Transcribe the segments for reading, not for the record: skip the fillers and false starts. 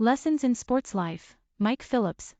Lessons in Sports Life. Mike Phillips.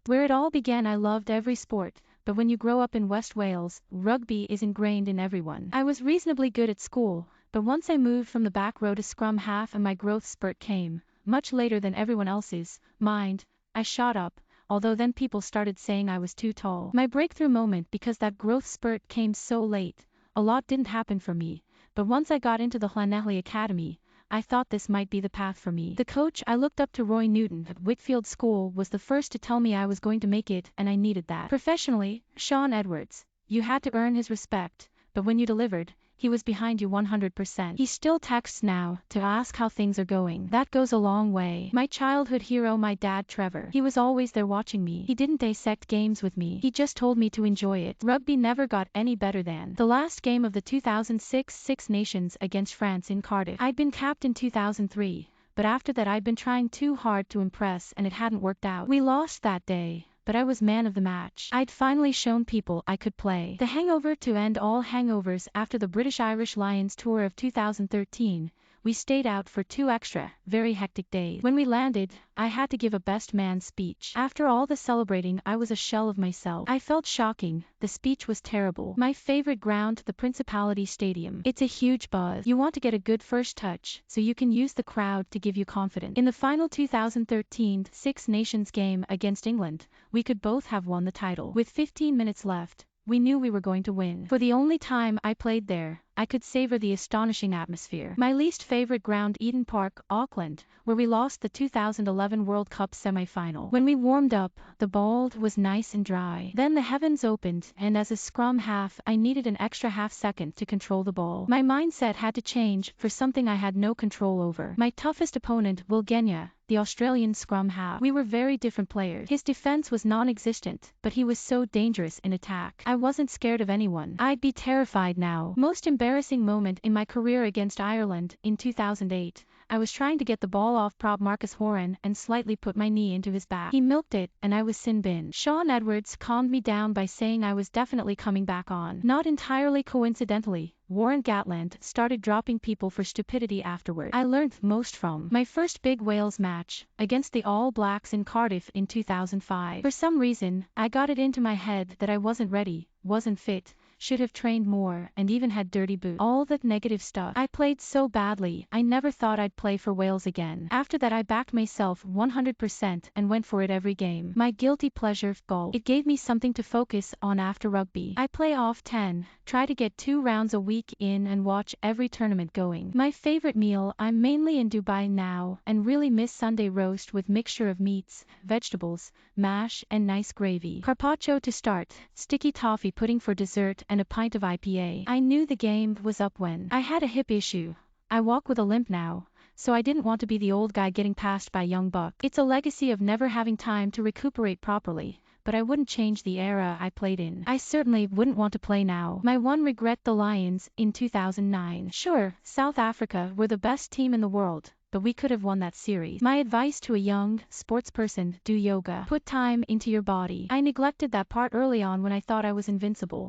Where it all began, I loved every sport, but when you grow up in West Wales, rugby is ingrained in everyone. I was reasonably good at school, but once I moved from the back row to scrum half and my growth spurt came, much later than everyone else's, mind, I shot up, although then people started saying I was too tall. My breakthrough moment, because that growth spurt came so late, a lot didn't happen for me, but once I got into the Llanelli Academy, I thought this might be the path for me. The coach I looked up to, Roy Newton at Whitfield School, was the first to tell me I was going to make it, and I needed that. Professionally, Shaun Edwards, you had to earn his respect, but when you delivered, he was behind you 100%. He still texts now to ask how things are going. That goes a long way. My childhood hero, my dad Trevor. He was always there watching me. He didn't dissect games with me. He just told me to enjoy it. Rugby never got any better than the last game of the 2006 Six Nations against France in Cardiff. I'd been capped in 2003, but after that I'd been trying too hard to impress and it hadn't worked out. We lost that day, but I was man of the match. I'd finally shown people I could play. The hangover to end all hangovers, after the British-Irish Lions tour of 2013, we stayed out for 2 extra, very hectic days. When we landed, I had to give a best man speech. After all the celebrating, I was a shell of myself. I felt shocking. The speech was terrible. My favorite ground, the Principality Stadium. It's a huge buzz. You want to get a good first touch, so you can use the crowd to give you confidence. In the final 2013 Six Nations game against England, we could both have won the title. With 15 minutes left, we knew we were going to win. For the only time I played there, I could savor the astonishing atmosphere. My least favorite ground, Eden Park, Auckland, where we lost the 2011 World Cup semi-final. When we warmed up, the ball was nice and dry. Then the heavens opened, and as a scrum half, I needed an extra half second to control the ball. My mindset had to change for something I had no control over. My toughest opponent, Will Genya, the Australian scrum half. We were very different players. His defense was non-existent, but he was so dangerous in attack. I wasn't scared of anyone. I'd be terrified now. Most embarrassing moment in my career against Ireland in 2008. I was trying to get the ball off prop Marcus Horan and slightly put my knee into his back. He milked it, and I was sin bin. Shaun Edwards calmed me down by saying I was definitely coming back on. Not entirely coincidentally, Warren Gatland started dropping people for stupidity afterward. I learned most from my first big Wales match, against the All Blacks in Cardiff in 2005. For some reason, I got it into my head that I wasn't ready, wasn't fit, should have trained more, and even had dirty boots. All that negative stuff. I played so badly, I never thought I'd play for Wales again. After that I backed myself 100% and went for it every game. My guilty pleasure, golf. It gave me something to focus on after rugby. I play off 10, try to get 2 rounds a week in and watch every tournament going. My favorite meal, I'm mainly in Dubai now, and really miss Sunday roast with mixture of meats, vegetables, mash, and nice gravy. Carpaccio to start, sticky toffee pudding for dessert, and a pint of IPA. I knew the game was up when I had a hip issue. I walk with a limp now, so I didn't want to be the old guy getting passed by young buck. It's a legacy of never having time to recuperate properly, but I wouldn't change the era I played in. I certainly wouldn't want to play now. My one regret, the Lions in 2009. Sure, South Africa were the best team in the world, but we could have won that series. My advice to a young sports person, do yoga. Put time into your body. I neglected that part early on when I thought I was invincible.